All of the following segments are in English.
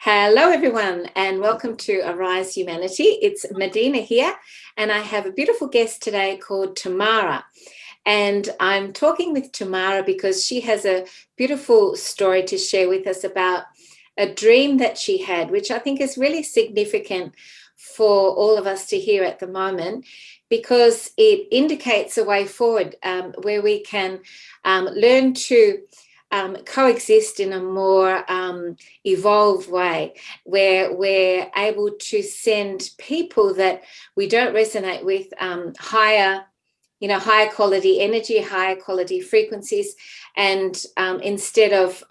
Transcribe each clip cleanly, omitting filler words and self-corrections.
Hello, everyone, and welcome to Arise Humanity. It's Medina here, and I have a beautiful guest today called Tamara. And I'm talking with Tamara because she has a beautiful story to share with us about a dream that she had, which I think is really significant for all of us to hear at the moment, because it indicates a way forward where we can learn to coexist in a more evolved way, where we're able to send people that we don't resonate with higher quality energy, higher quality frequencies, and instead of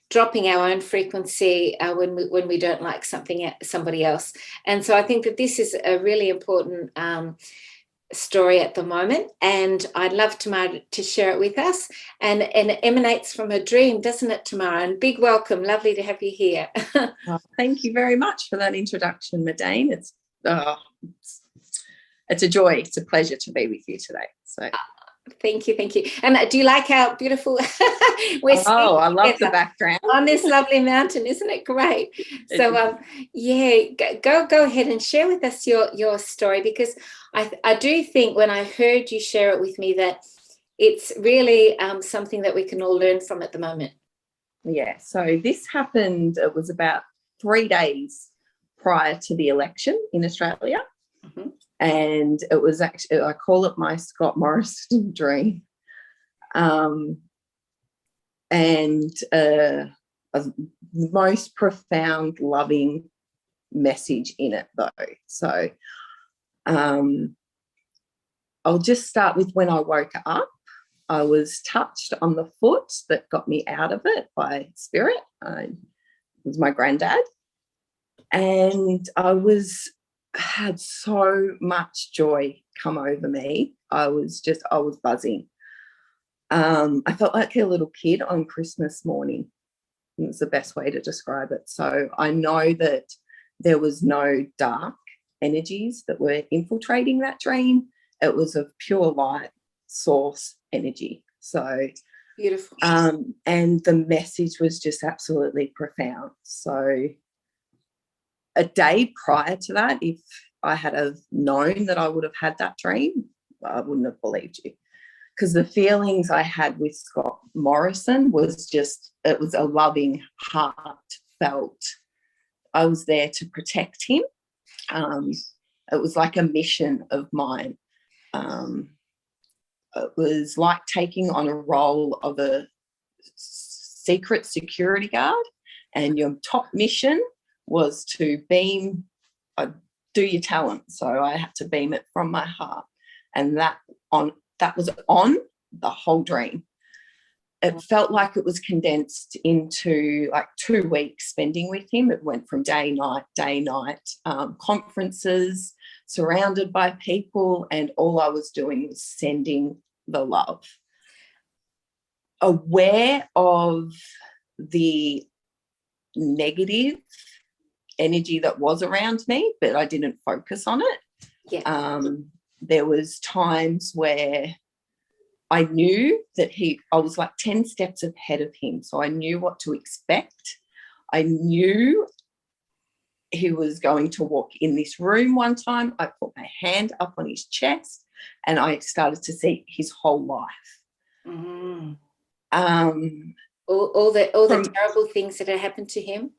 dropping our own frequency when we don't like somebody else. And so I think that this is a really important story at the moment, and I'd love Tamara to share it with us. And it emanates from a dream, doesn't it, Tamara? And big welcome, lovely to have you here. Thank you very much for that introduction, Medine. It's a joy, it's a pleasure to be with you today. So thank you. And do you like our beautiful I love the background on this lovely mountain? Isn't it great? So go ahead and share with us your story, because I do think when I heard you share it with me that it's really something that we can all learn from at the moment. Yeah, so this happened, it was about 3 days prior to the election in Australia. Mm-hmm. And it was actually, I call it my Scott Morrison dream. And the most profound, loving message in it, though. So I'll just start with when I woke up. I was touched on the foot that got me out of it by spirit. It was my granddad. And I had so much joy come over me. I was buzzing. I felt like a little kid on Christmas morning. It's the best way to describe it. So I know that there was no dark energies that were infiltrating that dream. It was of pure light source energy. So beautiful. And the message was just absolutely profound. So a day prior to that, if I had have known that I would have had that dream, I wouldn't have believed you, because the feelings I had with Scott Morrison was it was a loving, heartfelt. I was there to protect him. It was like a mission of mine. It was like taking on a role of a secret security guard, and your top mission was to do your talent. So I had to beam it from my heart, and that was on the whole dream. It felt like it was condensed into like 2 weeks spending with him. It went from day, night, conferences, surrounded by people, and all I was doing was sending the love. Aware of the negative energy that was around me, but I didn't focus on it. Yeah. There was times where I knew that I was like 10 steps ahead of him, so I knew what to expect. I knew he was going to walk in this room one time. I put my hand up on his chest and I started to see his whole life. Mm-hmm. All the terrible things that had happened to him.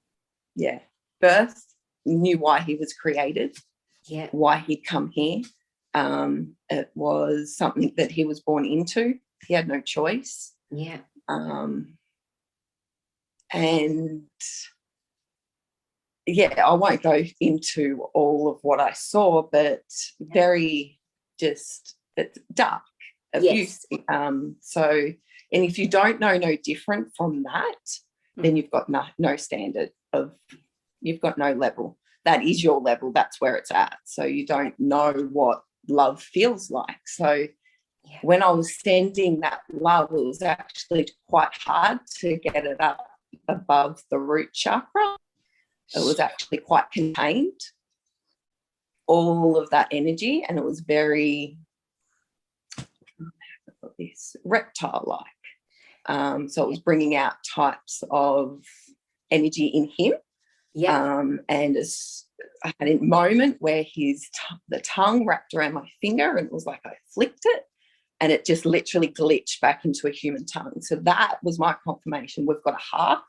Yeah. Birth, knew why he was created. Yeah. Why he'd come here. It was something that he was born into. He had no choice. Yeah. And yeah, I won't go into all of what I saw, but very just dark abuse. Yes. And if you don't know no different from that, then you've got no standard of, you've got no level. That is your level. That's where it's at. So you don't know what love feels like. So when I was sending that love, it was actually quite hard to get it up above the root chakra. It was actually quite contained, all of that energy, and it was very reptile-like. So it was bringing out types of energy in him And I had a moment where the tongue wrapped around my finger, and it was like I flicked it, and it just literally glitched back into a human tongue. So that was my confirmation. We've got a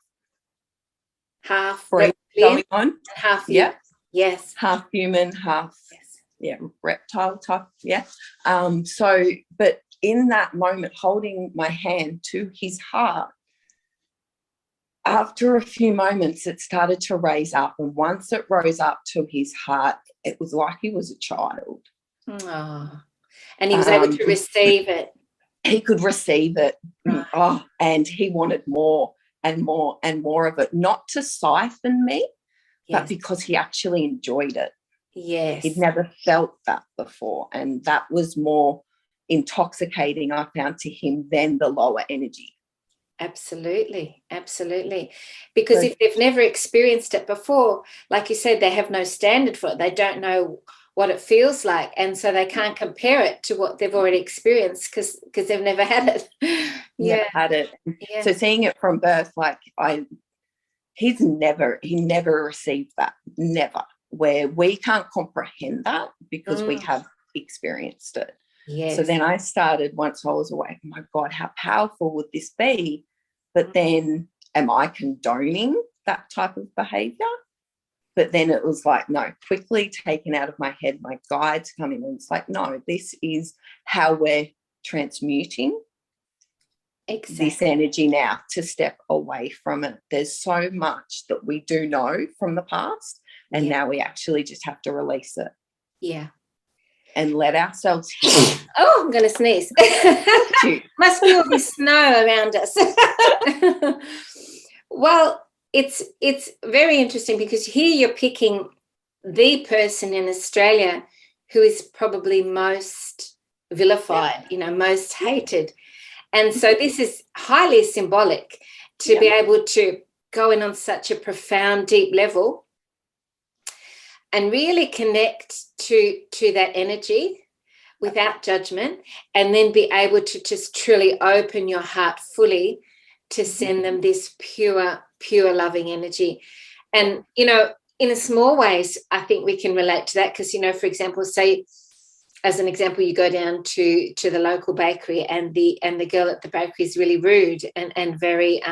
half breed going on. Half human. Yes. Half human, half reptile type. Yeah. But in that moment, holding my hand to his heart, after a few moments, it started to raise up. And once it rose up to his heart, it was like he was a child. Oh. And he was able to receive it. He could receive it. Right. And he wanted more and more and more of it, not to siphon me, but because he actually enjoyed it. Yes. He'd never felt that before. And that was more intoxicating, I found, to him than the lower energy. Absolutely. Because if they've never experienced it before, like you said, they have no standard for it. They don't know what it feels like, and so they can't compare it to what they've already experienced because they've never had it. Never had it. Yeah. So seeing it from birth, like he never received that, never, where we can't comprehend that because we have experienced it. Yes. So then I started, once I was awake, oh my God, how powerful would this be? But then am I condoning that type of behaviour? But then it was like, no, quickly taken out of my head, my guides come in, and it's like, no, this is how we're transmuting this energy now, to step away from it. There's so much that we do know from the past, and now we actually just have to release it. Yeah. And let ourselves heal. Oh, I'm going to sneeze. Must be all this snow around us. Well, it's very interesting because here you're picking the person in Australia who is probably most vilified, most hated. And so this is highly symbolic to be able to go in on such a profound, deep level and really connect to that energy without judgment, and then be able to just truly open your heart fully to send them this pure loving energy. And, in a small ways, I think we can relate to that because, for example, say, as an example, you go down to the local bakery and the girl at the bakery is really rude and very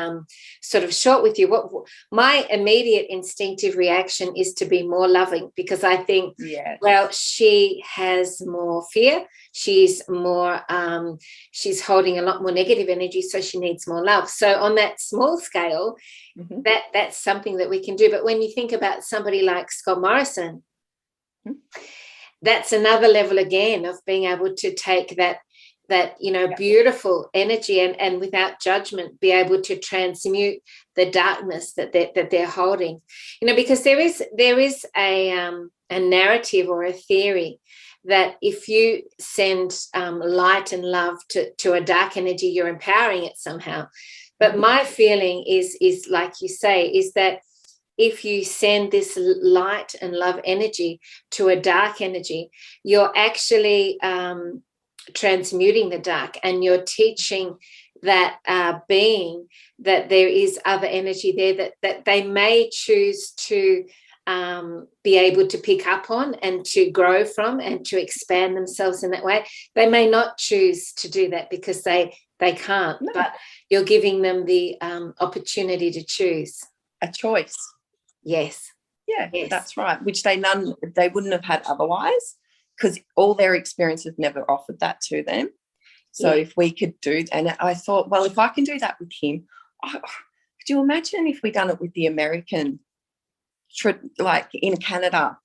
sort of short with you. What my immediate instinctive reaction is to be more loving, because I think, well, she has more fear. She's more she's holding a lot more negative energy, so she needs more love. So on that small scale, that's something that we can do. But when you think about somebody like Scott Morrison, that's another level again of being able to take that beautiful energy and without judgment be able to transmute the darkness that they're holding. Because there is a narrative or a theory that if you send light and love to a dark energy, you're empowering it somehow. But my feeling is like you say, is that if you send this light and love energy to a dark energy, you're actually transmuting the dark, and you're teaching that being that there is other energy there that they may choose to be able to pick up on and to grow from and to expand themselves in that way. They may not choose to do that because they can't, but you're giving them the opportunity to choose. A choice. Yes. Yeah, that's right, which they wouldn't have had otherwise, because all their experiences never offered that to them. So if we could do, and I thought, well, if I can do that with him, could you imagine if we done it with the American, like in Canada?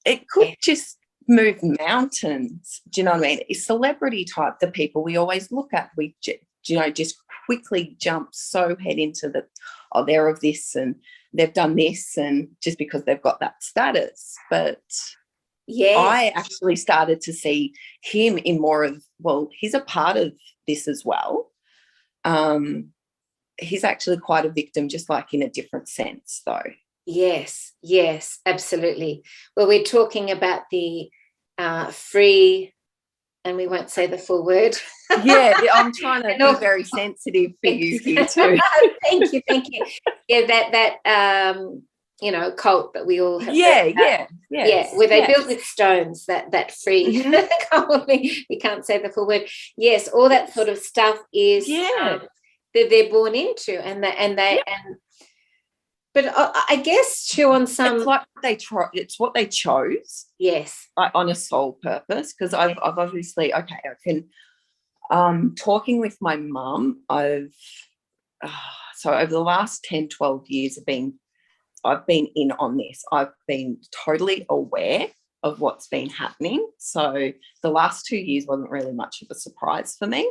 It could just move mountains. Do you know what I mean? It's celebrity type, the people we always look at, we just quickly jump so head into they're of this and they've done this, and just because they've got that status. But I actually started to see him in more of, well, he's a part of this as well. He's actually quite a victim, just like in a different sense though. Yes, absolutely. Well, we're talking about the free, and we won't say the full word. I'm trying to be very sensitive for you here too. Thank you. Yeah, that cult that we all have. Yeah, where they built with stones, that free. You can't say the full word. Yes, all that sort of stuff is that they're born into, but I guess too on some. It's like it's what they chose. Yes, like on a soul purpose. Because I've obviously I can. Talking with my mum, so over the last 10, 12 years I've been in on this. I've been totally aware of what's been happening. So the last 2 years wasn't really much of a surprise for me.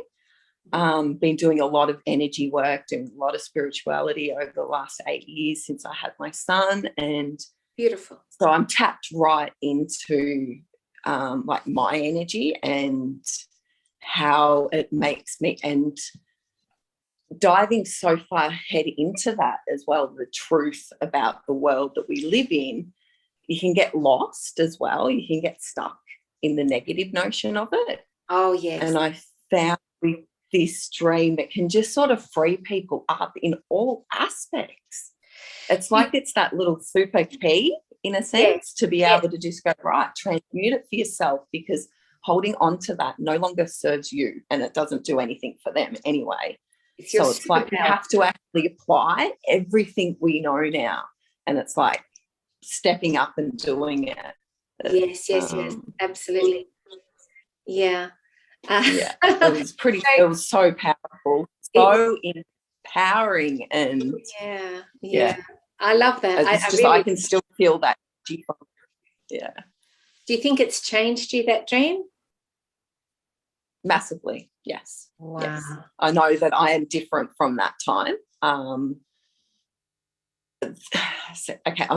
Been doing a lot of energy work, doing a lot of spirituality over the last 8 years since I had my son. And beautiful. So I'm tapped right into like my energy and how it makes me, and diving so far head into that as well, the truth about the world that we live in, you can get lost as well. You can get stuck in the negative notion of it. Oh, yes. And I found with this dream that can just sort of free people up in all aspects. It's like it's that little super key, in a sense, to be able to just go, right, transmute it for yourself, because holding on to that no longer serves you and it doesn't do anything for them anyway. So it's like you have to actually apply everything we know now, and it's like stepping up and doing it. Yes, absolutely. Yeah. It was so powerful, so empowering, and I love that. I can still feel that. Yeah. Do you think it's changed you, that dream? Massively, yes. Wow. Yes. I know that I am different from that time. I'm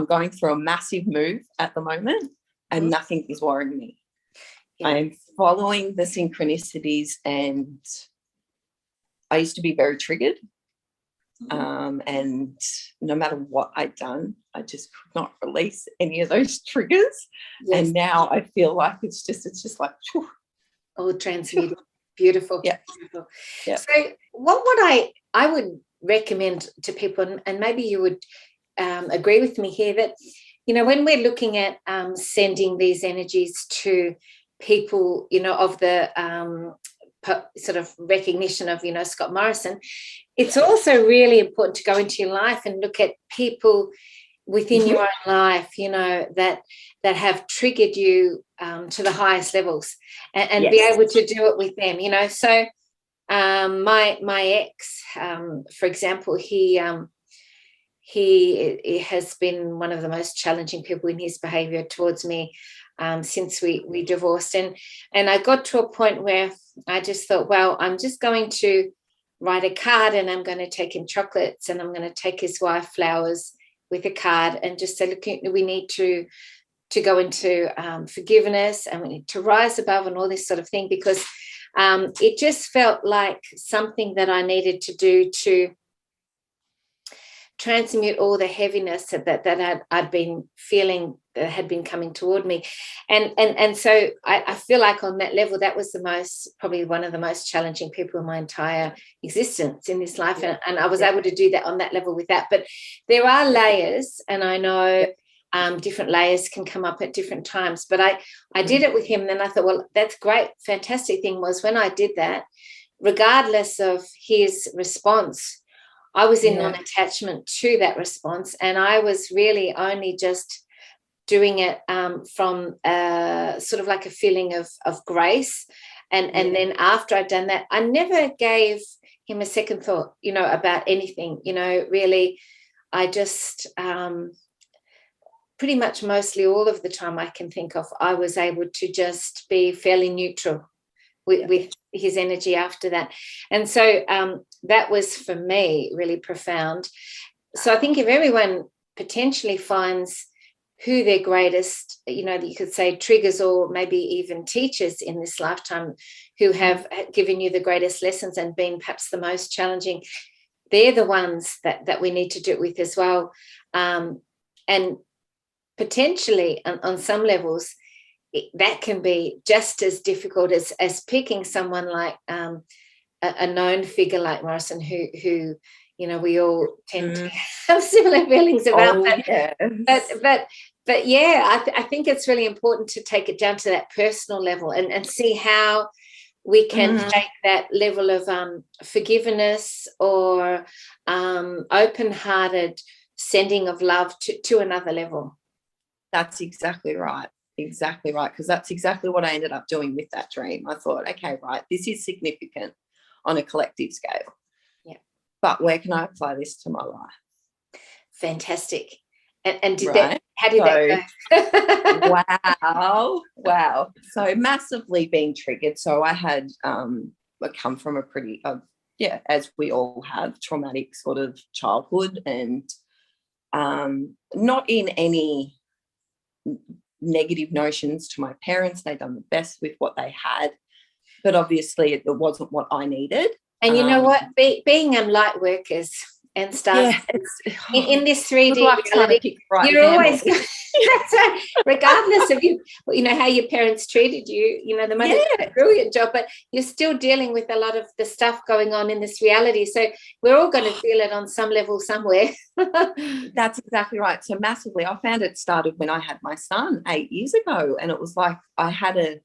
going through a massive move at the moment, and nothing is worrying me. I am following the synchronicities, and I used to be very triggered. And no matter what I'd done, I just could not release any of those triggers. Yes. And now I feel like it's just like, whew. All transmuted. Beautiful. Yeah. Beautiful. Yeah. So what would I would recommend to people, and maybe you would agree with me here, that, when we're looking at sending these energies to people, of the sort of recognition of, Scott Morrison, it's also really important to go into your life and look at people within your own life, that have triggered you to the highest levels, and be able to do it with them, So my ex, for example, he has been one of the most challenging people in his behavior towards me since we divorced, and I got to a point where I just thought, well, I'm just going to write a card, and I'm going to take him chocolates, and I'm going to take his wife flowers with a card, and just say, look, we need to go into forgiveness, and we need to rise above, and all this sort of thing, because it just felt like something that I needed to do to transmute all the heaviness that I'd been feeling that had been coming toward me, and so I feel like on that level, that was probably one of the most challenging people in my entire existence in this life, and I was able to do that on that level with that. But there are layers, and I know different layers can come up at different times, but I did it with him, and then I thought, well, that's great. Fantastic thing was, when I did that, regardless of his response, I was in non-attachment to that response, and I was really only just doing it from sort of like a feeling of grace. And then after I'd done that, I never gave him a second thought, about anything, really. I just pretty much mostly all of the time I can think of, I was able to just be fairly neutral with his energy after that. And so that was, for me, really profound. So I think if everyone potentially finds who their greatest, you could say triggers, or maybe even teachers in this lifetime who have given you the greatest lessons and been perhaps the most challenging, they're the ones that we need to do it with as well. And potentially on some levels, that can be just as difficult as picking someone like a known figure like Morrison, who we all tend to have similar feelings about that. Yes. But yeah, I think it's really important to take it down to that personal level and see how we can take that level of forgiveness or open-hearted sending of love to another level. That's exactly right. Exactly right. Because that's exactly what I ended up doing with that dream. I thought, okay, right, this is significant on a collective scale. Yeah. But where can I apply this to my life? Fantastic. And did right. how did that go? Wow. So massively being triggered. So I had I come from a pretty, as we all have, traumatic sort of childhood, and not in any negative notions to my parents. They'd done the best with what they had, but obviously it wasn't what I needed. And you know what? Being light workers and stuff in this 3D reality, you're always that's right. Regardless of how your parents treated you, the mother did a brilliant job, but you're still dealing with a lot of the stuff going on in this reality. So we're all going to feel it on some level somewhere. That's exactly right. So massively, I found it started when I had my son 8 years ago, and it was like I had a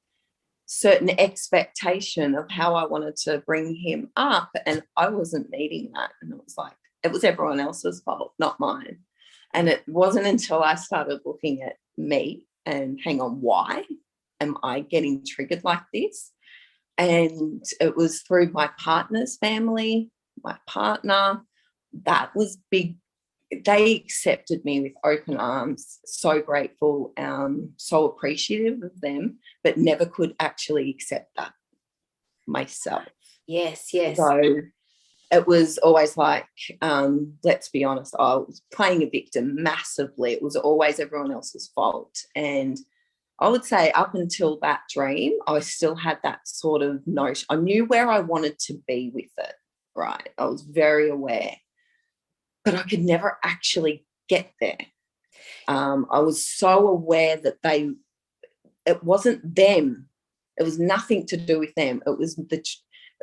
certain expectation of how I wanted to bring him up, and I wasn't meeting that, and it was like it was everyone else's fault, not mine. And it wasn't until I started looking at me and hang on, why am I getting triggered like this? And it was through my partner's family, my partner. That was big. They accepted me with open arms, so grateful, so appreciative of them, but never could actually accept that myself. Yes. So it was always like, let's be honest, I was playing a victim massively. It was always everyone else's fault. And I would say up until that dream, I still had that sort of notion. I knew where I wanted to be with it, right? I was very aware, but I could never actually get there. I was so aware that it wasn't them. It was nothing to do with them. It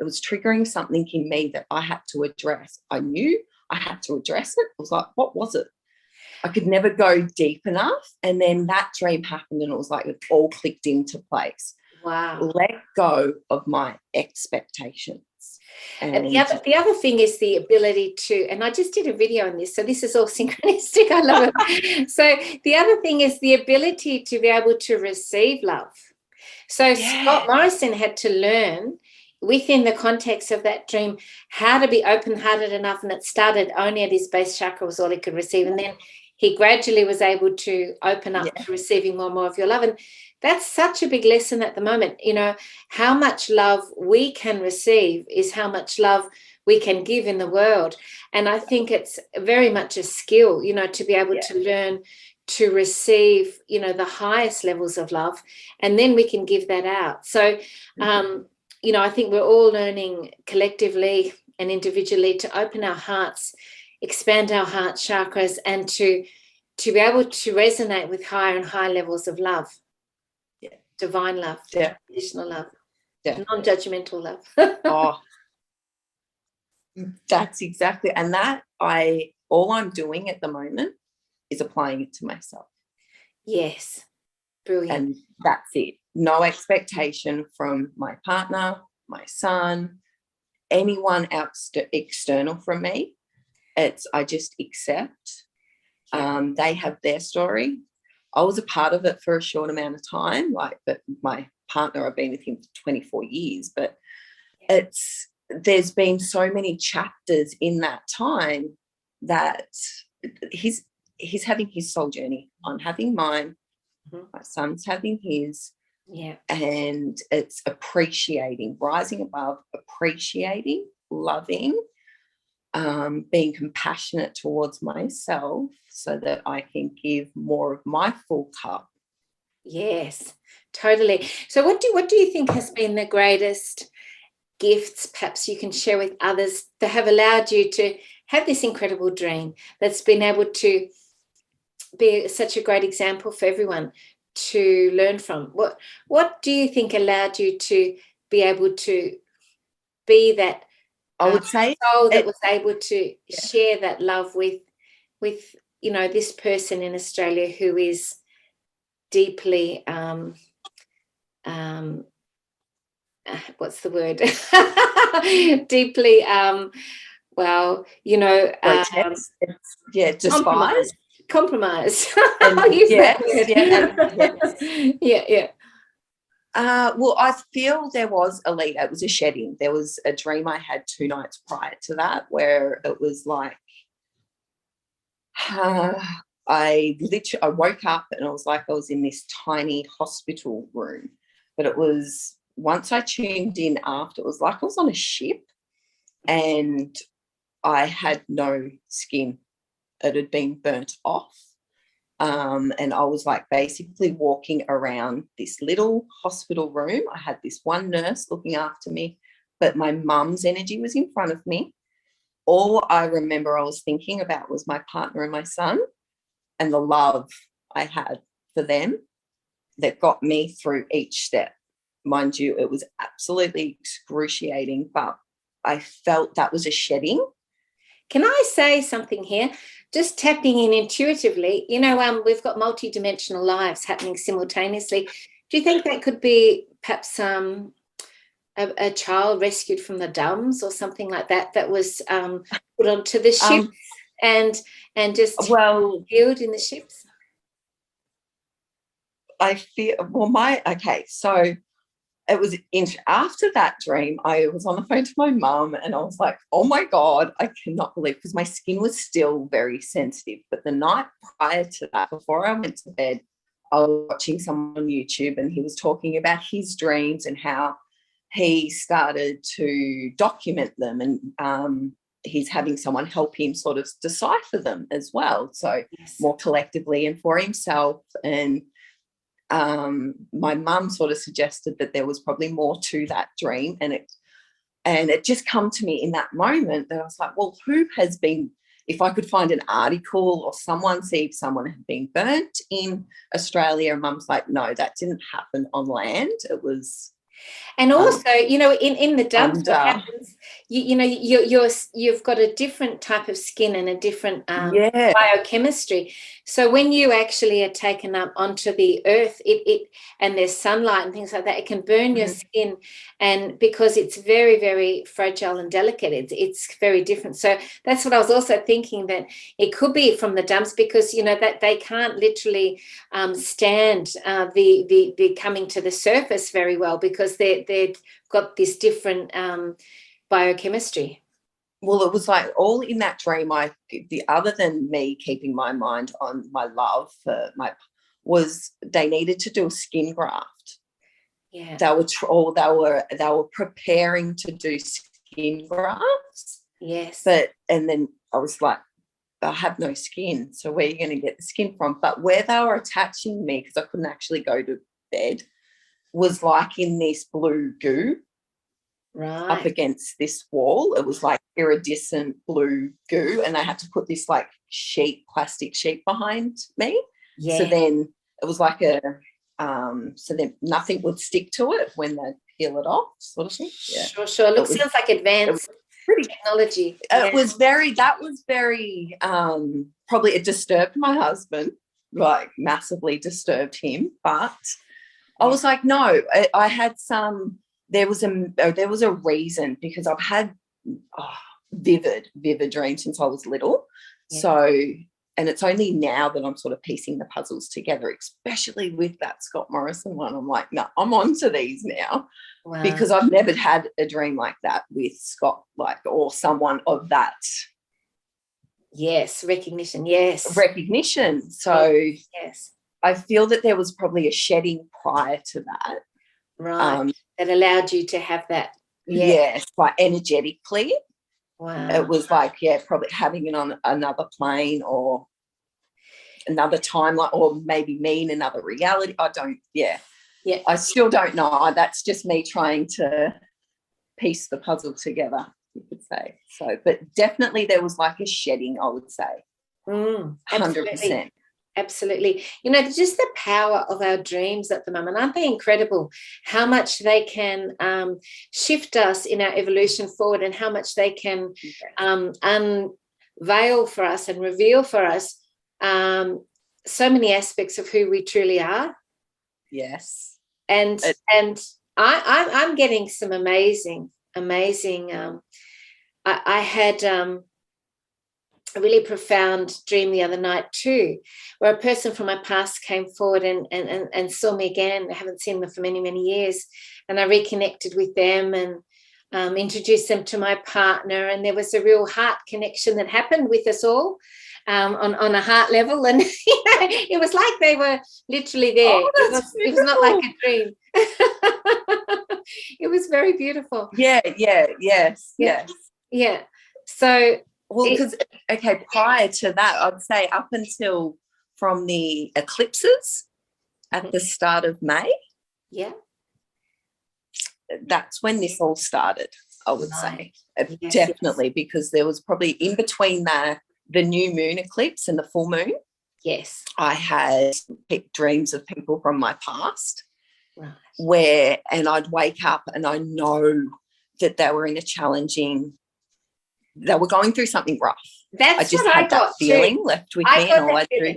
was triggering something in me that I had to address. I knew I had to address it. I was like, what was it? I could never go deep enough. And then that dream happened, and it was like it all clicked into place. Wow. Let go of my expectations. And the other thing is the ability to, and I just did a video on this, so this is all synchronistic. I love it. So the other thing is the ability to be able to receive love. So Scott Morrison had to learn within the context of that dream how to be open-hearted enough, and it started only at his base chakra was all he could receive, and then he gradually was able to open up to receiving more and more of your love. And that's such a big lesson at the moment. How much love we can receive is how much love we can give in the world. And I think it's very much a skill, to be able to learn to receive, the highest levels of love, and then we can give that out. So, I think we're all learning collectively and individually to open our hearts, expand our heart chakras, and to be able to resonate with higher and higher levels of love. Divine love, traditional love, non-judgmental love. That's exactly, and that all I'm doing at the moment is applying it to myself. Yes, brilliant. And that's it. No expectation from my partner, my son, anyone else external from me. I just accept. They have their story. I was a part of it for a short amount of time, but my partner, I've been with him for 24 years, but there's been so many chapters in that time that he's having his soul journey. I'm having mine. My son's having his. Yeah. And it's appreciating, rising above, appreciating, loving, being compassionate towards myself so that I can give more of my full cup. Yes, totally. So what do you think has been the greatest gifts perhaps you can share with others that have allowed you to have this incredible dream that's been able to be such a great example for everyone to learn from? What do you think allowed you to be able to be that I would say soul that was able to share that love with this person in Australia who is deeply what's the word? Deeply despised. Compromise. And I'll use that word. Yeah. Well, I feel there was it was a shedding. There was a dream I had 2 nights prior to that where it was like I woke up and it was like I was in this tiny hospital room. But it was, once I tuned in after, it was like I was on a ship and I had no skin. It had been burnt off. And I was like basically walking around this little hospital room. I had this one nurse looking after me, but my mum's energy was in front of me. All I remember I was thinking about was my partner and my son and the love I had for them that got me through each step. Mind you, it was absolutely excruciating, but I felt that was a shedding. Can I say something here? Just tapping in intuitively, we've got multidimensional lives happening simultaneously. Do you think that could be perhaps a child rescued from the dumps or something like that was put onto the ship and just healed in the ships? I feel, so it was after that dream, I was on the phone to my mum and I was like, oh my God, I cannot believe, because my skin was still very sensitive. But the night prior to that, before I went to bed, I was watching someone on YouTube and he was talking about his dreams and how he started to document them, and he's having someone help him sort of decipher them as well. So more collectively and for himself. And my mum sort of suggested that there was probably more to that dream, and it just come to me in that moment that I was like, well, who has been, if I could find an article or see if someone had been burnt in Australia, and mum's like, no, that didn't happen on land. It was. And also, in the dumps, what happens, you've got a different type of skin and a different biochemistry. So when you actually are taken up onto the earth, and there's sunlight and things like that, it can burn your skin, and because it's very, very fragile and delicate, it's very different. So that's what I was also thinking, that it could be from the dumps, because that they can't literally stand the coming to the surface very well, because they've got this different biochemistry. Well, it was like all in that dream, other than me keeping my mind on my love for they needed to do a skin graft. Yeah. They were preparing to do skin grafts. Yes. And then I was like, I have no skin, so where are you going to get the skin from? But where they were attaching me, because I couldn't actually go to bed, was like in this blue goo. Right. Up against this wall. It was like iridescent blue goo, and they had to put this like plastic sheet behind me. Yeah. So then it was like so then nothing would stick to it when they peel it off, sort of thing. Yeah. Sure. Sounds like advanced technology. That was very probably, it disturbed my husband, like massively disturbed him. But I was like, no, I had some. There was a reason, because I've had vivid dreams since I was little. Yeah. So, and it's only now that I'm sort of piecing the puzzles together, especially with that Scott Morrison one. I'm like, no, I'm on to these now. Wow. Because I've never had a dream like that with Scott, or someone of that. Yes, recognition, yes. Recognition. So yes. I feel that there was probably a shedding prior to that. Right. That allowed you to have that. Yeah. Yes, like energetically. Wow. It was like, probably having it on another plane or another timeline, or maybe me in another reality. I still don't know. That's just me trying to piece the puzzle together, you could say. So, but definitely there was like a shedding, I would say. 100%. Absolutely. You know, just the power of our dreams at the moment, aren't they incredible? How much they can shift us in our evolution forward, and how much they can unveil for us and reveal for us so many aspects of who we truly are. Yes. And I'm getting some amazing. I had a really profound dream the other night too, where a person from my past came forward and saw me again. I haven't seen them for many, many years. And I reconnected with them and introduced them to my partner. And there was a real heart connection that happened with us all on a heart level. And it was like they were literally there. Oh, it was not like a dream. It was very beautiful. Yeah. So, well, because prior to that, I'd say up until from the eclipses at the start of May, that's when this all started, I would say. Definitely, because there was probably in between the new moon eclipse and the full moon. Yes, I had dreams of people from my past, right, and I'd wake up and I know that they were in a challenging. They were going through something rough. That's I just what had I got that feeling left with me, and all I do.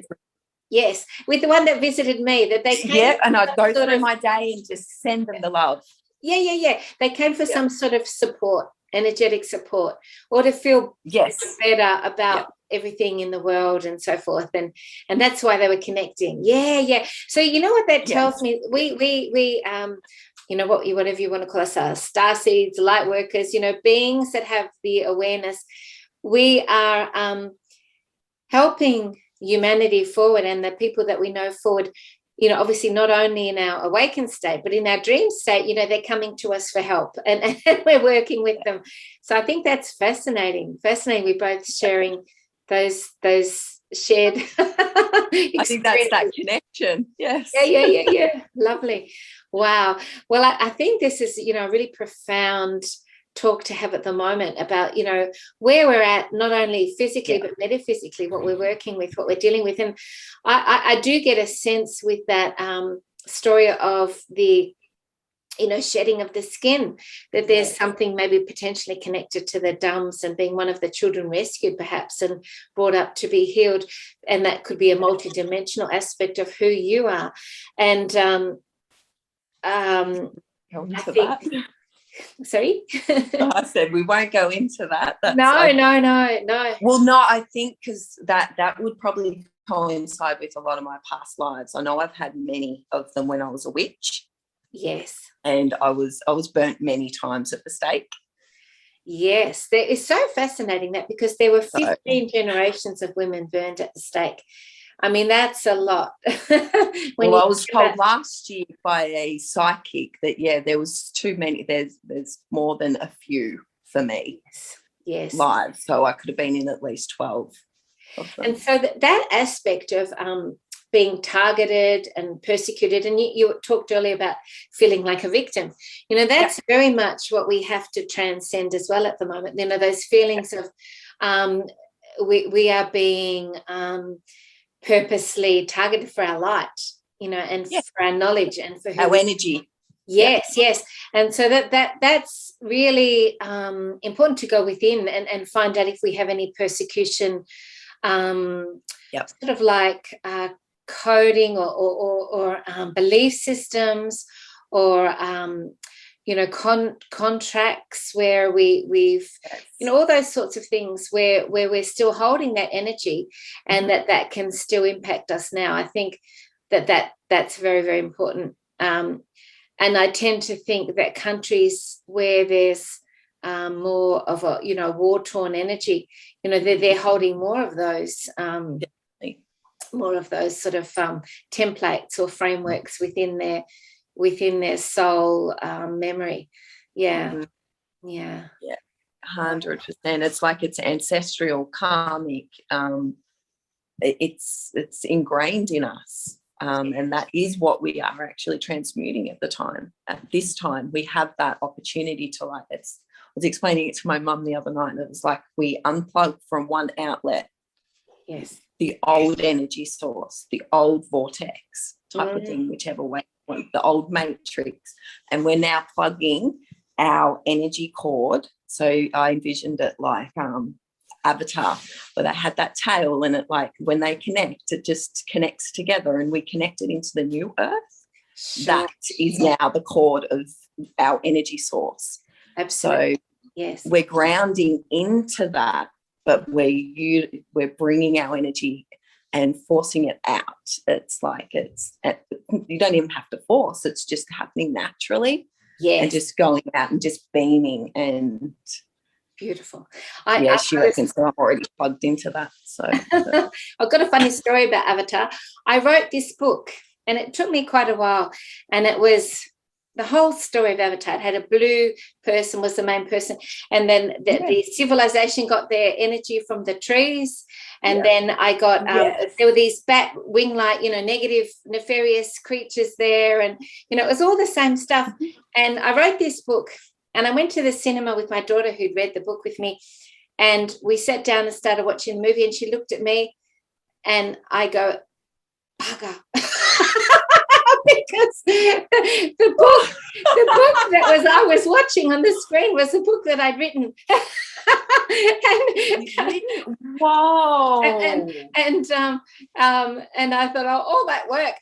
Yes, with the one that visited me, that they came. And I'd go through my day and just send them the love. Yeah. They came for some sort of support, energetic support, or to feel better about everything in the world and so forth, and that's why they were connecting. So you know what that tells me? We you know, whatever you want to call us, star seeds, light workers, you know, beings that have the awareness. We are helping humanity forward, and the people that we know forward, you know, obviously not only in our awakened state, but in our dream state, you know, they're coming to us for help, and we're working with them. So I think that's fascinating. We're both sharing those shared I think that's that connection. Yes. Yeah. Lovely. Wow. Well, I think this is, you know, a really profound talk to have at the moment about, you know, where we're at, not only physically but metaphysically, what we're working with, what we're dealing with. And I do get a sense with that story of the, you know, shedding of the skin, that there's something maybe potentially connected to the dums and being one of the children rescued perhaps and brought up to be healed, and that could be a multidimensional aspect of who you are. And I think that. Sorry? I said we won't go into that. No. Well, no, I think because that would probably coincide with a lot of my past lives. I know I've had many of them when I was a witch. Yes. And I was burnt many times at the stake. Yes, it's so fascinating that, because there were 15 generations of women burned at the stake. I mean, that's a lot. I was told last year by a psychic that, there was too many. There's more than a few for me. Yes. Live. So I could have been in at least 12 of them. And so that aspect of being targeted and persecuted, and you talked earlier about feeling like a victim, you know, that's very much what we have to transcend as well at the moment. You know, those feelings of we are being purposely targeted for our light, you know, and for our knowledge and for our energy. Yes. And so that's really important to go within and find out if we have any persecution, sort of like coding or belief systems, or you know, contracts where we've you know, all those sorts of things where we're still holding that energy, and that can still impact us now. I think that's very, very important. And I tend to think that countries where there's more of a, you know, war-torn energy, you know, they're holding more of those sort of templates or frameworks within their soul memory. 100%. It's like it's ancestral, karmic. It's ingrained in us. And that is what we are actually transmuting at this time. We have that opportunity to, like, I was explaining it to my mum the other night, and it was like we unplug from one outlet. Yes. the old energy source, the old vortex type of thing, whichever way you want, the old matrix. And we're now plugging our energy cord. So I envisioned it like Avatar, where they had that tail, and it, like, when they connect, it just connects together, and we connect it into the new earth. Sure. That is now the cord of our energy source. Absolutely. So yes, we're grounding into that, but we're bringing our energy and forcing it out. It's like you don't even have to force. It's just happening naturally. Yes. And just going out and just beaming. And beautiful. She reckons that I'm already plugged into that. So I've got a funny story about Avatar. I wrote this book, and it took me quite a while, and it was the whole story of Avatar. It had a blue person was the main person, and then the civilization got their energy from the trees, and then I got there were these bat wing-like, negative, nefarious creatures there, and it was all the same stuff. And I wrote this book, and I went to the cinema with my daughter, who'd read the book with me, and we sat down and started watching the movie, and she looked at me, and I go, bugger. Because the book that I was watching on the screen was the book that I'd written. Wow. And I thought, all that work,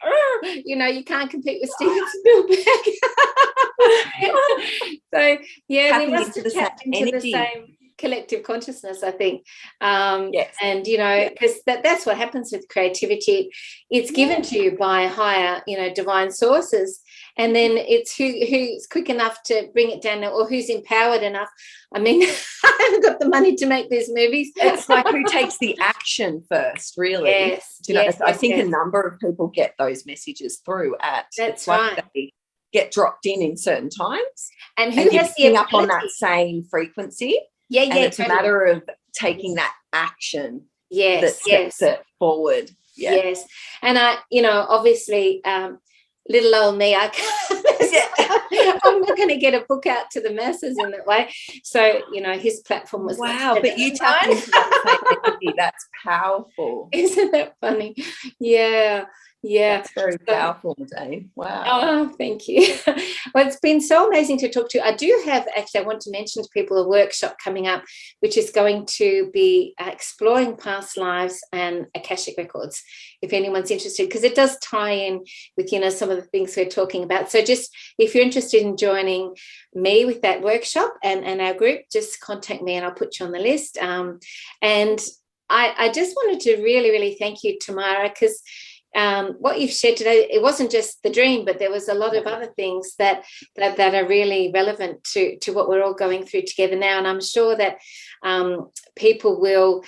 you can't compete with Steven Spielberg. So we must have tapped into the same collective consciousness, I think. Yes. And because that's what happens with creativity. It's given to you by higher divine sources, and then it's who's quick enough to bring it down, or who's empowered enough. I mean, I haven't got the money to make these movies. It's like who takes the action first, really. Yes. I think a number of people get those messages through that's right. Like they get dropped in certain times, and who has the picking up on that same frequency. And it's a matter of taking that action that steps it forward. Yeah. Yes. And I, obviously, little old me, I'm not going to get a book out to the masses in that way. So, his platform was but you tapped into that same energy. That's powerful. Isn't that funny? Yeah. Yeah. That's very powerful, Dave. Wow. Oh, thank you. Well, it's been so amazing to talk to you. I do have, actually, I want to mention to people a workshop coming up, which is going to be exploring past lives and Akashic records, if anyone's interested, because it does tie in with, some of the things we're talking about. So just if you're interested in joining me with that workshop and our group, just contact me and I'll put you on the list. And I just wanted to really, really thank you, Tamara, because what you've shared today, it wasn't just the dream, but there was a lot of other things that are really relevant to what we're all going through together now. And I'm sure that people will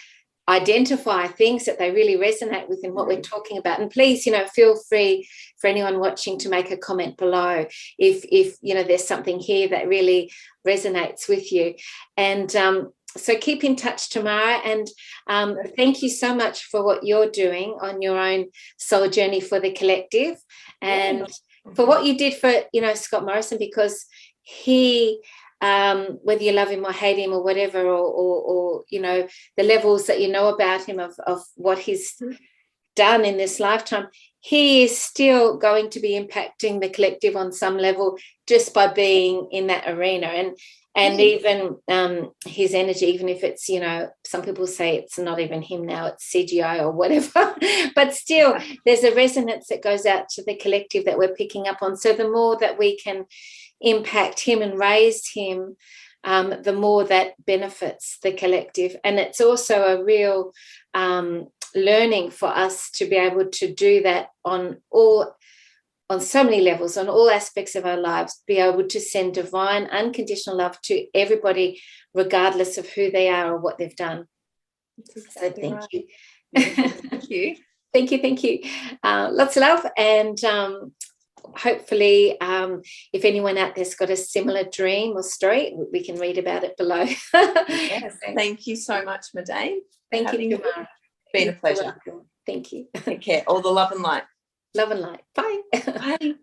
identify things that they really resonate with in what we're talking about. And please, feel free for anyone watching to make a comment below if there's something here that really resonates with you. And so keep in touch, Tamara, and thank you so much for what you're doing on your own soul journey for the collective, and for what you did for, Scott Morrison, because he, whether you love him or hate him or whatever, or the levels that about him of what he's done in this lifetime, he is still going to be impacting the collective on some level just by being in that arena. And even his energy, even if it's, some people say it's not even him now, it's CGI or whatever, but still there's a resonance that goes out to the collective that we're picking up on. So the more that we can impact him and raise him, the more that benefits the collective. And it's also a real learning for us to be able to do that on so many levels, on all aspects of our lives, be able to send divine, unconditional love to everybody, regardless of who they are or what they've done. So thank you. Thank you. Thank you. Lots of love. And hopefully, if anyone out there's got a similar dream or story, we can read about it below. Yes. Thank you so much, Madame. Thank you, Tamara. It's been a pleasure. Thank you. Take care. All the love and light. Love and light. Bye. Bye.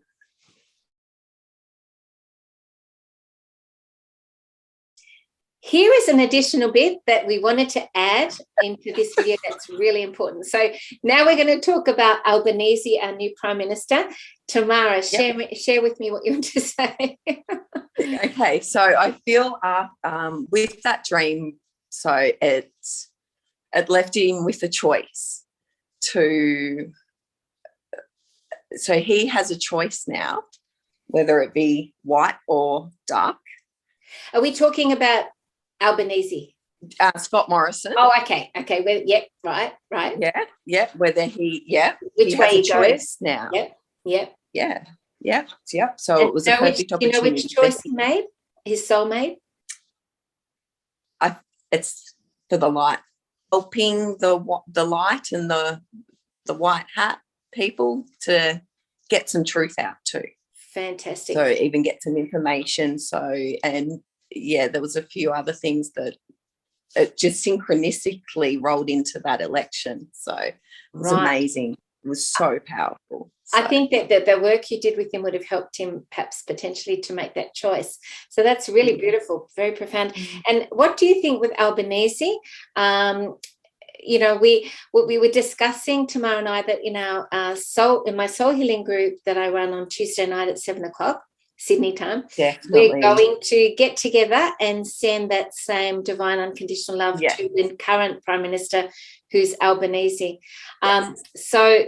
here is an additional bit that we wanted to add into this video that's really important. So now we're going to talk about Albanese, our new Prime Minister. Tamara, share with me what you want to say. Okay, so I feel with that dream, so it left him with a choice to, so he has a choice now, whether it be white or dark. Are we talking about Albanese? Scott Morrison. Oh, okay. Well, yep, right. Yeah. Whether he, which he way has he a choice goes now. Yep. Yeah. So And it was a perfect opportunity. Do you know which choice he made? His soul made? It's for the light, helping the light and the white hat people to get some truth out too. Fantastic. So even get some information. So, and yeah, there was a few other things that it just synchronistically rolled into that election. So it was amazing. It was so powerful. So. I think that the work you did with him would have helped him perhaps potentially to make that choice. So that's really beautiful, very profound. And what do you think with Albanese? You know, we were discussing, Tamara and I, that in our in my soul healing group that I run on Tuesday night at 7:00 Sydney time, definitely, we're going to get together and send that same divine unconditional love to the current Prime Minister, who's Albanese. So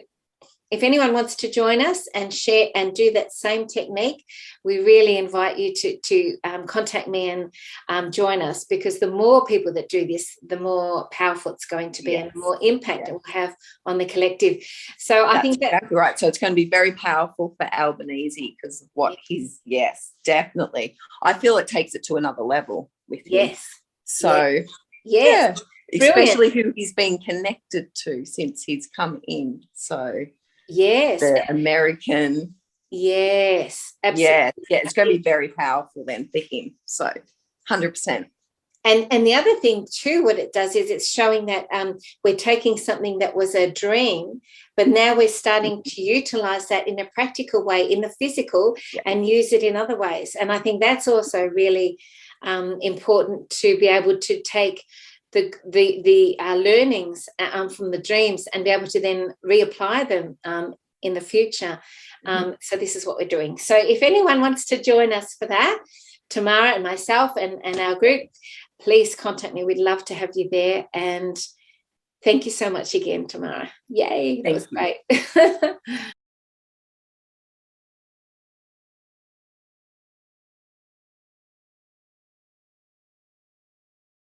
if anyone wants to join us and share and do that same technique, we really invite you to contact me and join us, because the more people that do this, the more powerful it's going to be and the more impact it will have on the collective. So I think that's exactly right. So it's going to be very powerful for Albanese because of what he's, definitely. I feel it takes it to another level with him. So, especially who he's been connected to since he's come in. So, the American. Yes, absolutely. Yeah, it's going to be very powerful then for him. So 100%. And the other thing too, what it does is it's showing that we're taking something that was a dream, but now we're starting to utilize that in a practical way, in the physical, and use it in other ways. And I think that's also really important, to be able to take the learnings from the dreams and be able to then reapply them in the future. So this is what we're doing. So if anyone wants to join us for that, Tamara and myself and our group, please contact me. We'd love to have you there. And thank you so much again, Tamara. Yay, that was great.